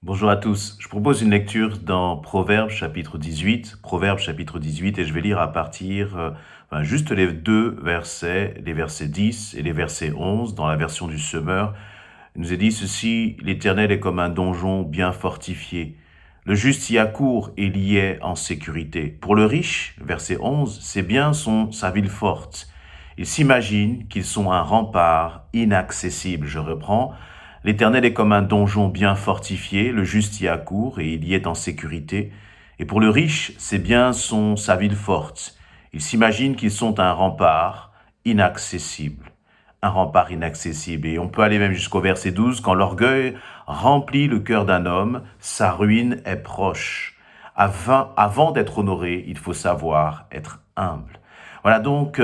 Bonjour à tous. Je propose une lecture dans Proverbes chapitre 18, et je vais lire à partir, juste les deux versets, les versets 10 et les versets 11 dans la version du Semeur. Il nous est dit ceci: l'Éternel est comme un donjon bien fortifié. Le juste y accourt et il y est en sécurité. Pour le riche, verset 11, ses biens sont sa ville forte. Il s'imagine qu'ils sont un rempart inaccessible. Je reprends. L'Éternel est comme un donjon bien fortifié, le juste y accourt et il y est en sécurité. Et pour le riche, ses biens sont sa ville forte. Il s'imagine qu'ils sont un rempart inaccessible. Un rempart inaccessible. Et on peut aller même jusqu'au verset 12, quand l'orgueil remplit le cœur d'un homme, sa ruine est proche. Avant d'être honoré, il faut savoir être humble. Voilà donc,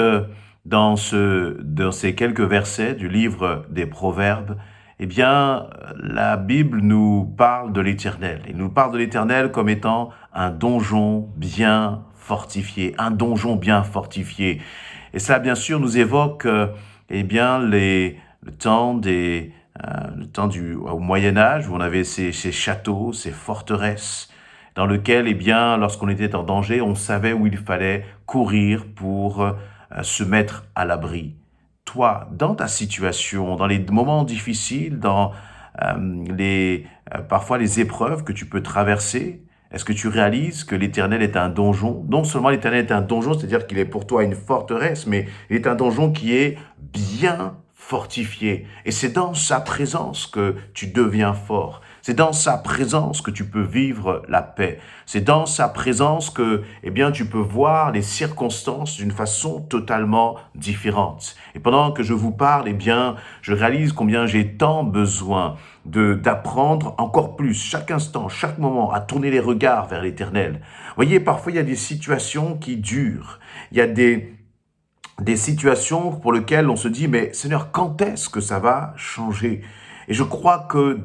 dans ces quelques versets du livre des Proverbes, eh bien, la Bible nous parle de l'Éternel. Il nous parle de l'Éternel comme étant un donjon bien fortifié, un donjon bien fortifié. Et cela, bien sûr, nous évoque, eh bien, le temps au Moyen Âge, où on avait ces châteaux, ces forteresses, dans lesquelles, eh bien, lorsqu'on était en danger, on savait où il fallait courir pour se mettre à l'abri. Toi, dans ta situation, dans les moments difficiles, dans parfois les épreuves que tu peux traverser, est-ce que tu réalises que l'Éternel est un donjon? Non seulement l'Éternel est un donjon, c'est-à-dire qu'il est pour toi une forteresse, mais il est un donjon qui est bien fortifié. Et c'est dans sa présence que tu deviens fort. C'est dans sa présence que tu peux vivre la paix. C'est dans sa présence que, eh bien, tu peux voir les circonstances d'une façon totalement différente. Et pendant que je vous parle, eh bien, je réalise combien j'ai tant besoin d'apprendre encore plus, chaque instant, chaque moment, à tourner les regards vers l'Éternel. Voyez, parfois, il y a des situations qui durent. Il y a des situations pour lesquelles on se dit, mais Seigneur, quand est-ce que ça va changer? Et je crois que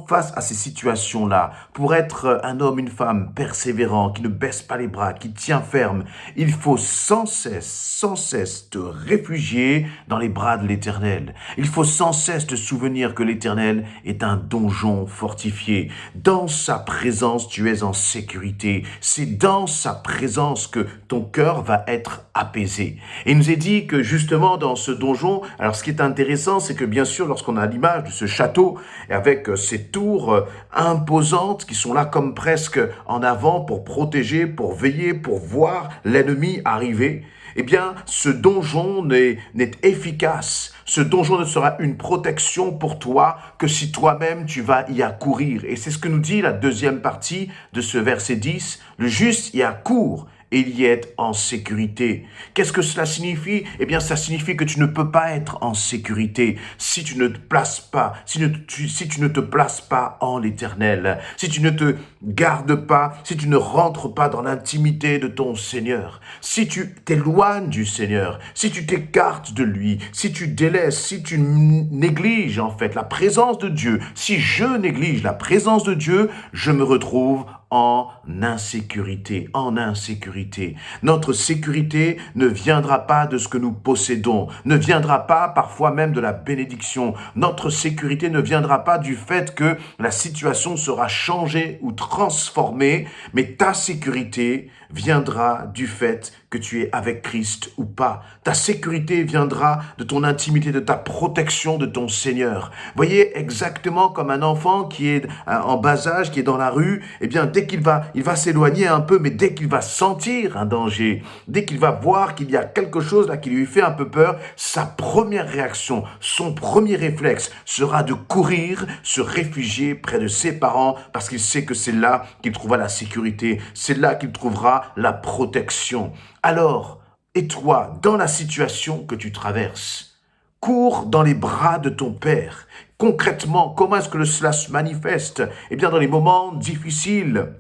face à ces situations-là, pour être un homme, une femme persévérant, qui ne baisse pas les bras, qui tient ferme, il faut sans cesse te réfugier dans les bras de l'Éternel. Il faut sans cesse te souvenir que l'Éternel est un donjon fortifié. Dans sa présence, tu es en sécurité. C'est dans sa présence que ton cœur va être apaisé. Et il nous est dit que justement dans ce donjon, alors ce qui est intéressant, c'est que bien sûr, lorsqu'on a l'image de ce château, et avec ces tours imposantes qui sont là comme presque en avant pour protéger, pour veiller, pour voir l'ennemi arriver, eh bien, ce donjon n'est efficace. Ce donjon ne sera une protection pour toi que si toi-même tu vas y accourir. Et c'est ce que nous dit la deuxième partie de ce verset 10. Le juste y accourt et il y est en sécurité. Qu'est-ce que cela signifie? Eh bien, ça signifie que tu ne peux pas être en sécurité si tu ne te places pas, si tu ne te places pas en l'Éternel, si tu ne te gardes pas, si tu ne rentres pas dans l'intimité de ton Seigneur, si tu t'éloignes du Seigneur, si tu t'écartes de lui, si tu délaisses, si tu négliges en fait la présence de Dieu, si je néglige la présence de Dieu, je me retrouve en insécurité, Notre sécurité ne viendra pas de ce que nous possédons, ne viendra pas parfois même de la bénédiction. Notre sécurité ne viendra pas du fait que la situation sera changée ou transformée, mais ta sécurité viendra du fait que tu es avec Christ ou pas. Ta sécurité viendra de ton intimité, de ta protection de ton Seigneur. Voyez, exactement comme un enfant qui est en bas âge, qui est dans la rue, eh bien, dès qu'il va s'éloigner un peu, mais dès qu'il va sentir un danger, dès qu'il va voir qu'il y a quelque chose là qui lui fait un peu peur, sa première réaction, son premier réflexe sera de courir, se réfugier près de ses parents parce qu'il sait que c'est là qu'il trouvera la sécurité, c'est là qu'il trouvera la protection. Alors, et toi, dans la situation que tu traverses, cours dans les bras de ton Père. Concrètement, comment est-ce que cela se manifeste? Eh bien, dans les moments difficiles,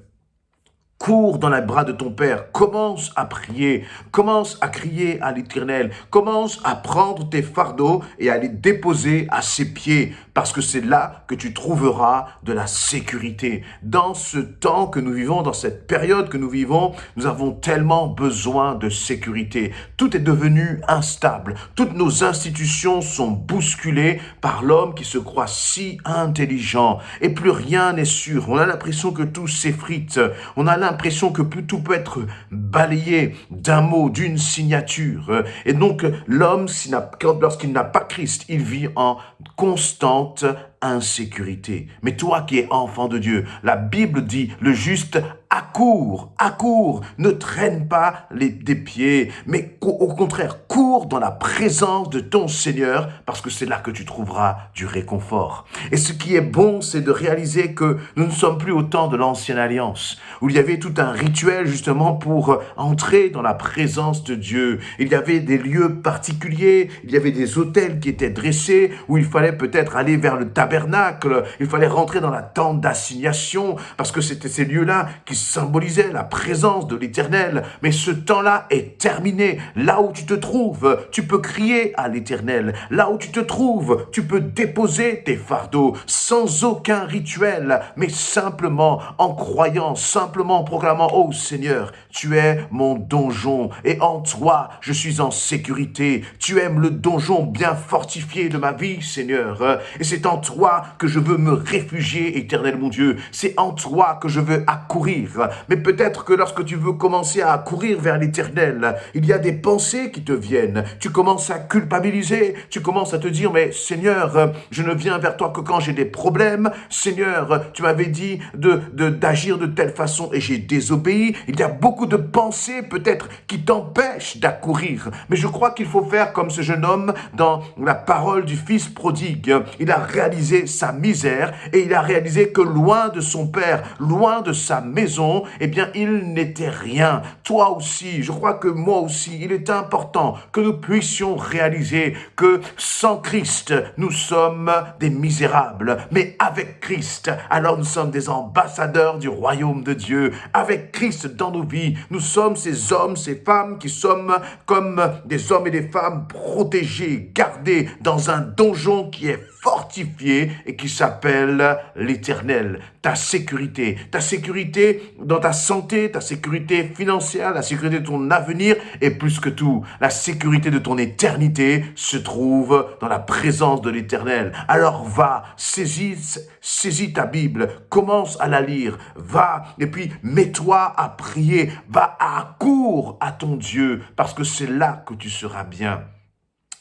Cours dans les bras de ton Père, commence à prier, commence à crier à l'Éternel, commence à prendre tes fardeaux et à les déposer à ses pieds, parce que c'est là que tu trouveras de la sécurité. Dans ce temps que nous vivons, dans cette période que nous vivons, nous avons tellement besoin de sécurité. Tout est devenu instable, toutes nos institutions sont bousculées par l'homme qui se croit si intelligent, et plus rien n'est sûr. On a l'impression que tout s'effrite, on a l'impression que tout peut être balayé d'un mot, d'une signature. Et donc, l'homme, lorsqu'il n'a pas Christ, il vit en constante insécurité. Mais toi qui es enfant de Dieu, la Bible dit, le juste accourt, ne traîne pas des pieds, mais au contraire, cours dans la présence de ton Seigneur, parce que c'est là que tu trouveras du réconfort. Et ce qui est bon, c'est de réaliser que nous ne sommes plus au temps de l'ancienne alliance, où il y avait tout un rituel justement pour entrer dans la présence de Dieu. Il y avait des lieux particuliers, il y avait des autels qui étaient dressés, où il fallait peut-être aller vers le tabernacle, il fallait rentrer dans la tente d'assignation, parce que c'était ces lieux-là qui symbolisaient la présence de l'Éternel. Mais ce temps-là est terminé. Là où tu te trouves, tu peux crier à l'Éternel. Là où tu te trouves, tu peux déposer tes fardeaux sans aucun rituel, mais simplement en croyant, simplement en proclamant: oh Seigneur, tu es mon donjon et en toi, je suis en sécurité. Tu aimes le donjon bien fortifié de ma vie, Seigneur. Et c'est en toi que je veux me réfugier, Éternel mon Dieu. C'est en toi que je veux accourir. Mais peut-être que lorsque tu veux commencer à accourir vers l'Éternel, il y a des pensées qui te viennent. Tu commences à culpabiliser. Tu commences à te dire: mais Seigneur, je ne viens vers toi que quand j'ai des problèmes. Seigneur, tu m'avais dit d'agir de telle façon et j'ai désobéi. Il y a beaucoup de pensées peut-être qui t'empêchent d'accourir. Mais je crois qu'il faut faire comme ce jeune homme dans la parole du fils prodigue. Il a réalisé sa misère et il a réalisé que loin de son père, loin de sa maison, eh bien, il n'était rien. Toi aussi, je crois que moi aussi, il est important que nous puissions réaliser que sans Christ, nous sommes des misérables. Mais avec Christ, alors nous sommes des ambassadeurs du royaume de Dieu. Avec Christ dans nos vies, nous sommes ces hommes, ces femmes qui sommes comme des hommes et des femmes protégés, gardés dans un donjon qui est fortifié et qui s'appelle l'Éternel. Ta sécurité dans ta santé, ta sécurité financière, la sécurité de ton avenir et plus que tout, la sécurité de ton éternité se trouve dans la présence de l'Éternel. Alors va, saisis ta Bible, commence à la lire, va et puis mets-toi à prier, va à court à ton Dieu parce que c'est là que tu seras bien.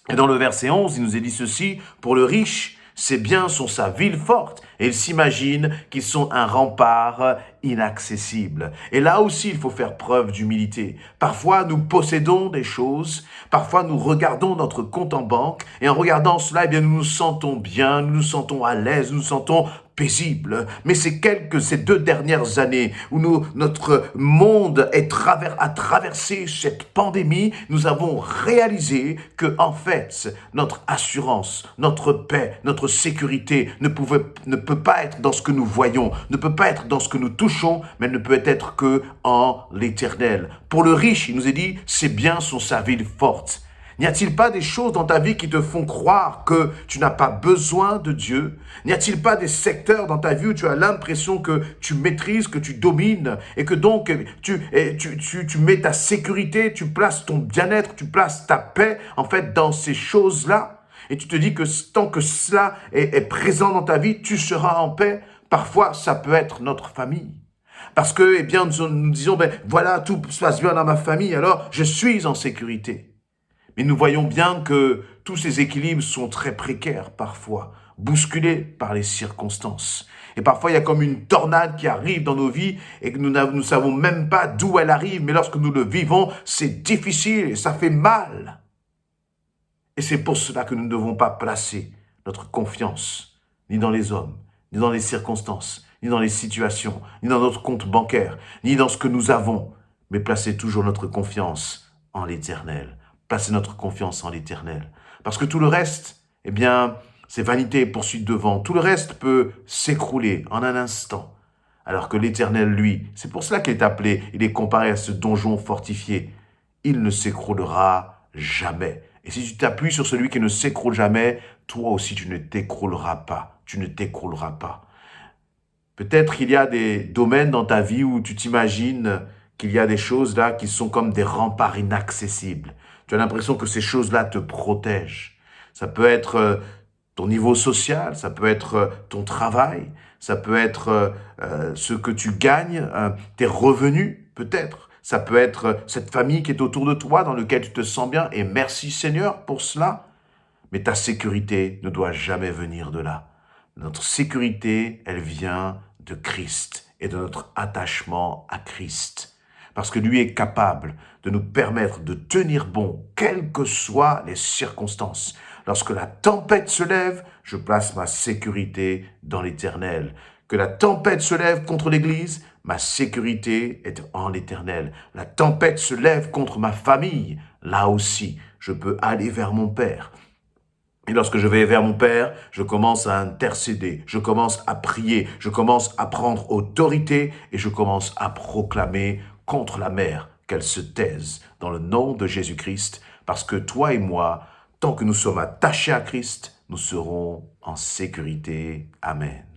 Et dans le verset 11, il nous est dit ceci: pour le riche, ses biens sont sa ville forte, et il s'imagine qu'ils sont un rempart inaccessible. Et là aussi, il faut faire preuve d'humilité. Parfois, nous possédons des choses, parfois nous regardons notre compte en banque, et en regardant cela, eh bien, nous nous sentons bien, nous nous sentons à l'aise, nous nous sentons paisible. Mais ces 2 dernières années où notre monde a traversé cette pandémie, nous avons réalisé que, en fait, notre assurance, notre paix, notre sécurité ne peut pas être dans ce que nous voyons, ne peut pas être dans ce que nous touchons, mais elle ne peut être que en l'Éternel. Pour le riche, il nous est dit, ses biens sont sa ville forte. N'y a-t-il pas des choses dans ta vie qui te font croire que tu n'as pas besoin de Dieu? N'y a-t-il pas des secteurs dans ta vie où tu as l'impression que tu maîtrises, que tu domines et que donc tu mets ta sécurité, tu places ton bien-être, tu places ta paix en fait dans ces choses-là? Et tu te dis que tant que cela est présent dans ta vie, tu seras en paix. Parfois, ça peut être notre famille. Parce que, eh bien, nous disons, voilà, tout se passe bien dans ma famille, alors je suis en sécurité. Mais nous voyons bien que tous ces équilibres sont très précaires parfois, bousculés par les circonstances. Et parfois, il y a comme une tornade qui arrive dans nos vies et que nous ne savons même pas d'où elle arrive. Mais lorsque nous le vivons, c'est difficile et ça fait mal. Et c'est pour cela que nous ne devons pas placer notre confiance ni dans les hommes, ni dans les circonstances, ni dans les situations, ni dans notre compte bancaire, ni dans ce que nous avons, mais placer toujours notre confiance en l'Éternel. Placer notre confiance en l'Éternel. Parce que tout le reste, eh bien, c'est vanité et poursuite de vent. Tout le reste peut s'écrouler en un instant. Alors que l'Éternel, lui, c'est pour cela qu'il est appelé, il est comparé à ce donjon fortifié. Il ne s'écroulera jamais. Et si tu t'appuies sur celui qui ne s'écroule jamais, toi aussi tu ne t'écrouleras pas. Tu ne t'écrouleras pas. Peut-être qu'il y a des domaines dans ta vie où tu t'imagines qu'il y a des choses là qui sont comme des remparts inaccessibles. Tu as l'impression que ces choses-là te protègent. Ça peut être ton niveau social, ça peut être ton travail, ça peut être ce que tu gagnes, tes revenus peut-être. Ça peut être cette famille qui est autour de toi dans laquelle tu te sens bien. Et merci Seigneur pour cela. Mais ta sécurité ne doit jamais venir de là. Notre sécurité, elle vient de Christ et de notre attachement à Christ. Parce que lui est capable de nous permettre de tenir bon, quelles que soient les circonstances. Lorsque la tempête se lève, je place ma sécurité dans l'Éternel. Que la tempête se lève contre l'Église, ma sécurité est en l'Éternel. La tempête se lève contre ma famille, là aussi, je peux aller vers mon Père. Et lorsque je vais vers mon Père, je commence à intercéder, je commence à prier, je commence à prendre autorité et je commence à proclamer contre la mer qu'elle se taise dans le nom de Jésus-Christ, parce que toi et moi, tant que nous sommes attachés à Christ, nous serons en sécurité. Amen.